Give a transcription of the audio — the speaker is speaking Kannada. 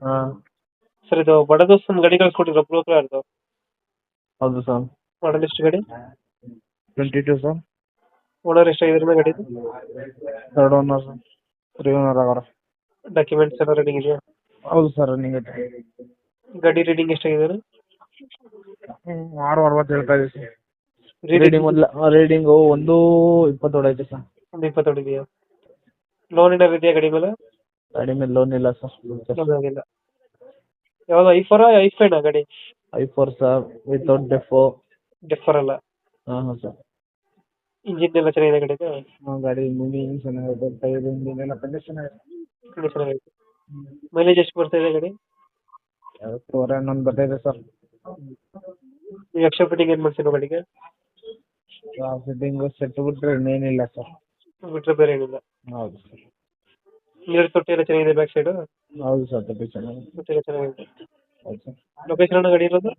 ಹಾಂ ಸರ್ ಇದು ಬಡ ದೋಸ್ತ್ ಒಂದು ಗಾಡಿ ಕಳ್ಸ್ಕೊಟ್ಟಿದ್ರು ಬ್ಲೂ ಕಲರ್ದು. ಹೌದು ಸರ್. ಮಾಡಲ್ ಎಷ್ಟು ಗಾಡಿ? 22 ಸರ್. ಓನರ್ ಎಷ್ಟಾಗಿದ್ರೆ ಗಾಡಿದು? Third owner sir. 3 ಓನರ್ ಅವರ. ಡಾಕ್ಯುಮೆಂಟ್ಸ್ ಎಲ್ಲ ರನ್ನಿಂಗ್ ಇದೆಯಾ? ಹೌದು ಸರ್ ರನ್ನಿಂಗ್ ಐತೆ. ಗಾಡಿ ರೀಡಿಂಗ್ ಎಷ್ಟಾಗಿದೆ? 6:60 ಹೇಳ್ತಾ ಇದೆ ಸರ್. Reading 1:20 ಹೊಡೈತೆ sir. ಒಂದು 20 ಹೊಡಿದೆಯಾ? ಲೋನ್ ಏನಾದ್ರು ಇದೆಯಾ ಗಾಡಿ ಮೇಲೆ? ಗಾಡಿ ಮೇಲೆ ಲೋನ್ ಇಲ್ಲ ಸರ್. ಲೋನ್ ಆಗಿಲ್ಲ. ಯಾವುದು ಐ4 ಐ5 ಗಾಡಿ? i4 sir without ಡೆಫೋ. ಡೆಫರ್ ಅಲ್ಲ? ಹಾಂ ಸರ್. ಇಂಜಿನ್ ಎಲ್ಲ ಚೆನ್ನಾಗಿದೆ ಗಾಡಿದು? ಗಾಡಿ ಇಂಜಿನ್ ಚೆನ್ನಾಗಿದೆ, ಟೈರ್ ಇಂಜಿನ್ ಎಲ್ಲ ಕಂಡೀಷನ್ ಆಗಿದೆ. ಚೆನ್ನಾಗೈತೆ. ಮೈಲೇಜ್ ಎಷ್ಟು ಬರ್ತಾ ಇದೆ ಗಾಡಿ? 11 ಬರ್ತಾಯಿದೆ ಸರ್. ನೀವು ಎಕ್ಸ್ಟ್ರಾ ಫಿಟ್ಟಿಂಗ್ ಏನು ಮಾಡ್ತೀರೋ ಗಾಡಿಗೆ? ಫಿಟ್ಟಿಂಗು ಸೆಟ್ ಬಿಟ್ಟರೆ ಇನ್ನೇನಿಲ್ಲ ಸರ್. ಬಿಟ್ಟರೆ ಬೇರೆ ಏನಿಲ್ಲ? ಹೌದು ಸರ್. ನೀರು ತೊಟ್ಟಿ ಎಲ್ಲ ಚೆನ್ನಾಗಿದೆ ಬ್ಯಾಕ್ ಸೈಡು? ಹೌದು ಸರ್ ತೊಟ್ಟಿ ಚೆನ್ನಾಗಿದೆ. ತೊಟ್ಟಿ ಎಲ್ಲ ಚೆನ್ನಾಗಿದೆ. ಹೌದು ಸರ್. ಲೊಕೇಶನ್ ಗಾಡಿ ಇರೋದು?